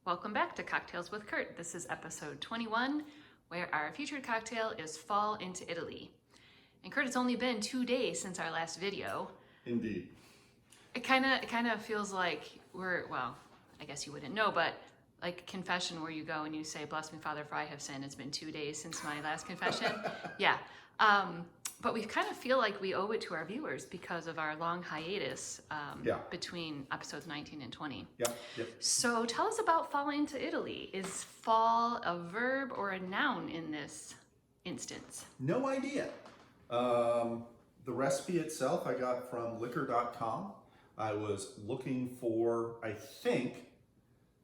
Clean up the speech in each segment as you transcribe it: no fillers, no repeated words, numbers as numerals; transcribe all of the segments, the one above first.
Welcome back to Cocktails with Kurt. This is episode 21, where our featured cocktail is Fall into Italy. And Kurt, it's only been 2 days since our last video. Indeed. It kind of feels like well, I guess you wouldn't know, but like confession where you go and you say, "Bless me, Father, for I have sinned." It's been 2 days since my last confession. Yeah. But we kind of feel like we owe it to our viewers because of our long hiatus between episodes 19 and 20. Yep. So tell us about Fall into Italy. Is fall a verb or a noun in this instance? No idea. The recipe itself I got from liquor.com. I was looking for, I think,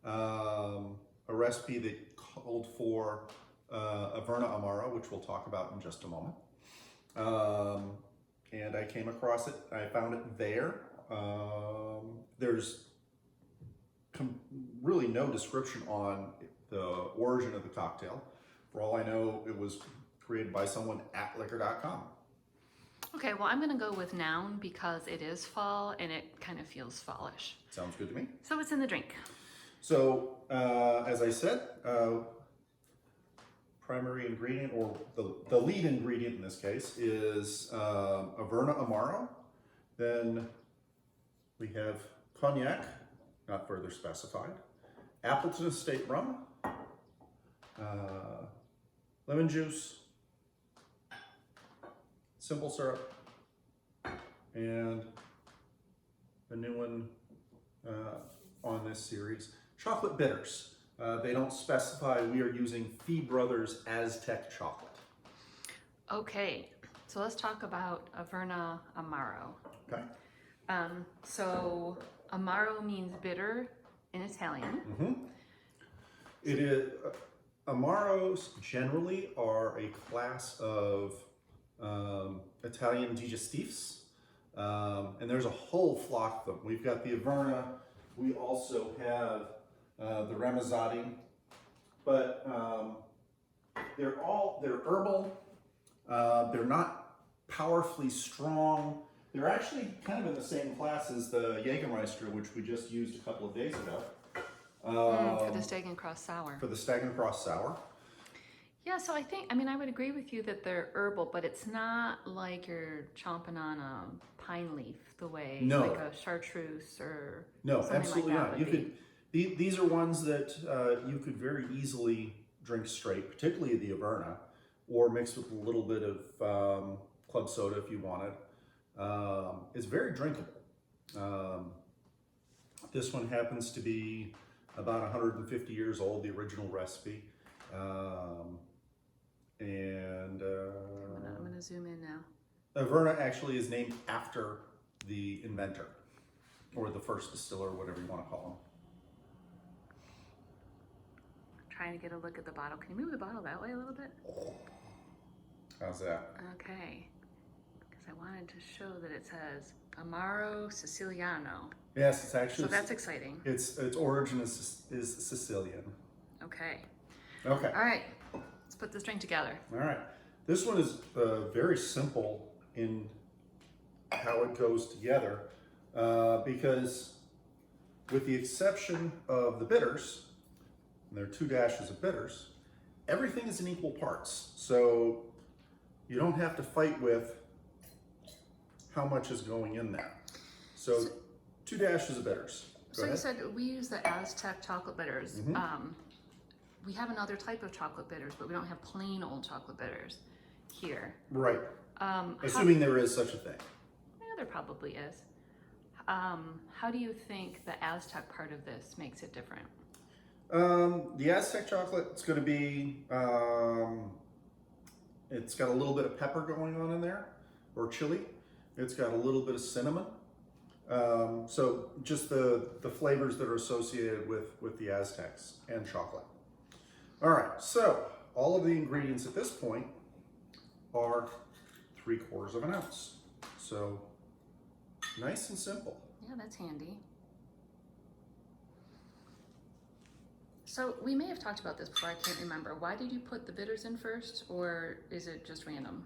a recipe that called for Averna amaro, which we'll talk about in just a moment. And I came across it. I found it there. There's really no description on the origin of the cocktail. For all I know, it was created by someone at liquor.com. Okay, well, I'm going to go with noun because it is fall and it kind of feels fallish. Sounds good to me. So what's in the drink? So, as I said, primary ingredient, or the lead ingredient in this case, is Averna amaro. Then we have cognac, not further specified, Appleton estate rum, lemon juice, simple syrup, and the new one on this series, chocolate bitters. They don't specify. We are using Fee Brothers Aztec chocolate. Okay, so let's talk about Averna amaro. Okay. So amaro means bitter in Italian. Mm-hmm. It is amaros generally are a class of Italian digestifs, and there's a whole flock of them. We've got the Averna. We also have the Ramazzati, but they're herbal. They're not powerfully strong. They're actually kind of in the same class as the Jägermeister, which we just used a couple of days ago. For the Stag and Cross Sour. For the Stag and Cross Sour. Yeah, so I would agree with you that they're herbal, but it's not like you're chomping on a pine leaf the way like a chartreuse or something absolutely like that not. These are ones that you could very easily drink straight, particularly the Averna, or mixed with a little bit of club soda if you wanted. It's very drinkable. This one happens to be about 150 years old, the original recipe. I'm going to zoom in now. Averna actually is named after the inventor, or the first distiller, whatever you want to call him. Trying to get a look at the bottle. Can you move the bottle that way a little bit? How's that? Okay. Because I wanted to show that it says Amaro Siciliano. Yes, it's actually. So that's exciting. Its origin is Sicilian. Okay. Okay. All right. Let's put this drink together. All right. This one is very simple in how it goes together because, with the exception of the bitters, and there are 2 dashes of bitters, everything is in equal parts. So you don't have to fight with how much is going in there. So 2 dashes of bitters. Go ahead. You said we use the Aztec chocolate bitters. Mm-hmm. We have another type of chocolate bitters, but we don't have plain old chocolate bitters here. Right. Assuming there is such a thing. Yeah, there probably is. How do you think the Aztec part of this makes it different? The Aztec chocolate, it's going to be, it's got a little bit of pepper going on in there, or chili. It's got a little bit of cinnamon. So just the flavors that are associated with the Aztecs and chocolate. All right, so all of the ingredients at this point are 3/4 ounce. So nice and simple. Yeah, that's handy. So we may have talked about this before, I can't remember. Why did you put the bitters in first, or is it just random?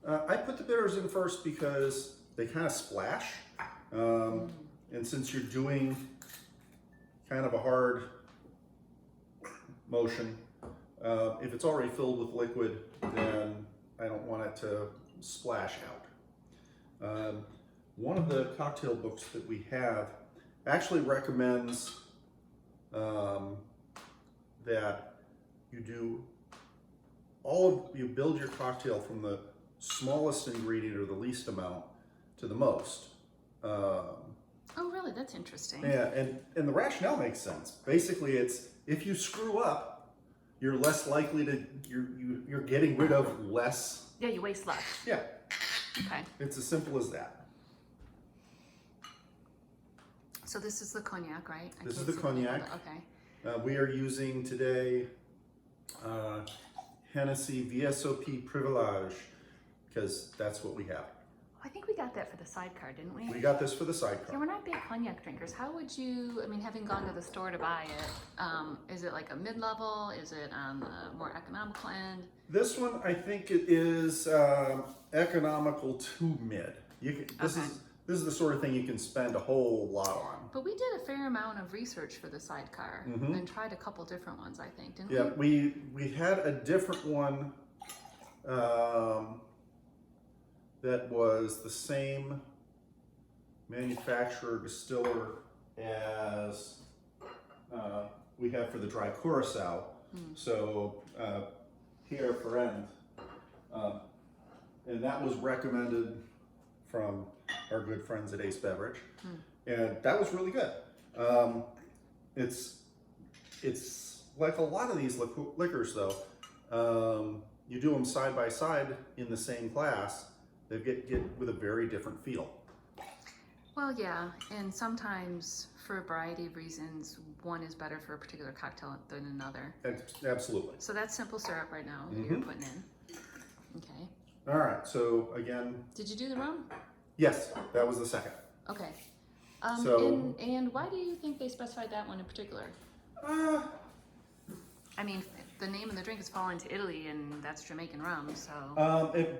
I put the bitters in first because they kind of splash. And since you're doing kind of a hard motion. If it's already filled with liquid, then I don't want it to splash out. One of the cocktail books that we have actually recommends that you build your cocktail from the smallest ingredient or the least amount to the most. Oh, really? That's interesting. Yeah, and the rationale makes sense. Basically, it's if you screw up, you're less likely to you're getting rid of less. Yeah, you waste less. Yeah. Okay. It's as simple as that. So this is the cognac, right? This is the cognac. Okay. We are using today Hennessy VSOP Privilège because that's what we have. I think we got that for the sidecar, didn't we? We got this for the Yeah, sidecar. we're not big cognac drinkers. How would you, I mean, having gone to the store to buy it, is it like a mid-level? Is it on the more economical end? This one, I think it is economical to mid. This is the sort of thing you can spend a whole lot on. But we did a fair amount of research for the sidecar and tried a couple different ones, I think, didn't we? Yeah, we had a different one that was the same manufacturer, distiller as we have for the dry curacao. So Pierre Ferrand, and that was recommended from our good friends at Ace Beverage, and that was really good. It's like a lot of these liquors though. You do them side by side in the same glass, they get with a very different feel. Well, yeah, and sometimes for a variety of reasons, one is better for a particular cocktail than another. Absolutely. So that's simple syrup right now that you're putting in. Okay. All right, so again, Did you do the rum? yes, that was the second. Okay. So- and why do you think they specified that one in particular? I mean, the name of the drink is Fall into Italy, and that's Jamaican rum, so.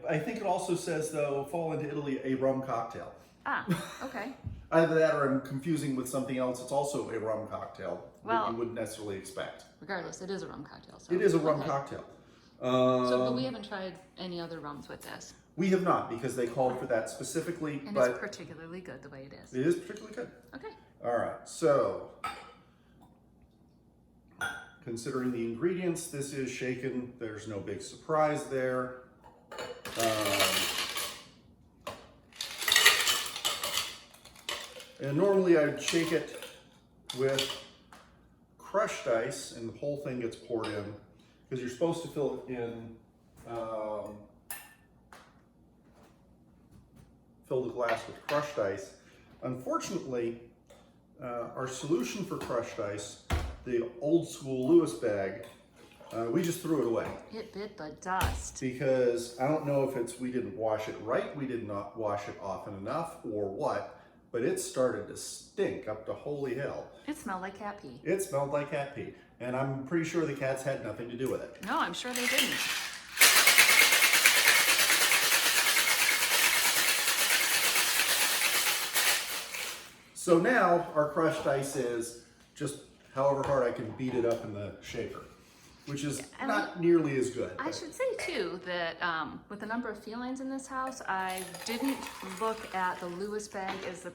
I think it also says though, Fall into Italy, a rum cocktail. Ah, okay. Either that or I'm confusing with something else. It's also a rum cocktail that Well- you wouldn't necessarily expect. Regardless, it is a rum cocktail. So. It is a rum Okay. cocktail. But we haven't tried any other rums with this. We have not because they called for that specifically, And but it's particularly good the way it is. it is particularly good. Okay. All right, so considering the ingredients, this is shaken. There's no big surprise there. And normally I'd shake it with crushed ice and the whole thing gets poured in because you're supposed to fill it in, fill the glass with crushed ice. Unfortunately, our solution for crushed ice, the old school Lewis bag, we just threw it away It bit the dust. because I don't know if it's we didn't wash it right, we did not wash it often enough, or what, but it started to stink up to holy hell. It smelled like cat pee. It smelled like cat pee, and I'm pretty sure the cats had nothing to do with it. No, I'm sure they didn't. So now our crushed ice is just however hard I can beat it up in the shaker, which is And not nearly as good. I should say too that with the number of felines in this house, I didn't look at the Lewis bag as the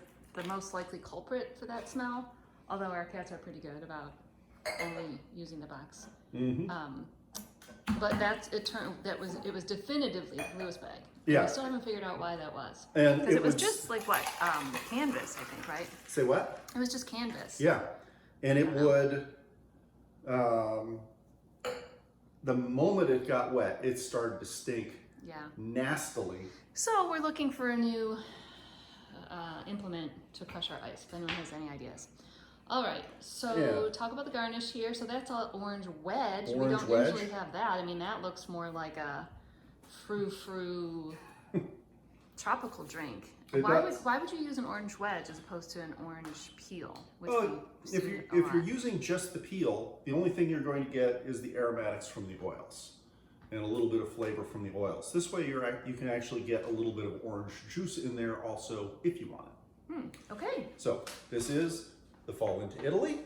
most likely culprit for that smell. Although our cats are pretty good about only using the box. But it was definitively the Lewis bag. Yeah. I still haven't figured out why that was. And Because it was just like what canvas, I think, right? Say what? It was just canvas. Yeah, and it would, the moment it got wet, it started to stink Yeah. nastily. So we're looking for a new implement to crush our ice, if anyone has any ideas. All right, so Yeah. talk about the garnish here. So that's an orange wedge. We Orange don't wedge. usually have that. I mean, that looks more like a frou-frou tropical drink. It does. Why would you use an orange wedge as opposed to an orange peel? Which Well, we if see you're, a if lot. you're using just the peel, the only thing you're going to get is the aromatics from the oils and a little bit of flavor from the oils. This way you can actually get a little bit of orange juice in there also if you want it. Okay, So this is the Fall into Italy.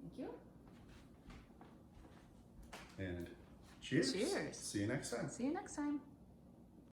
thank you. And cheers. Cheers. See you next time. See you next time.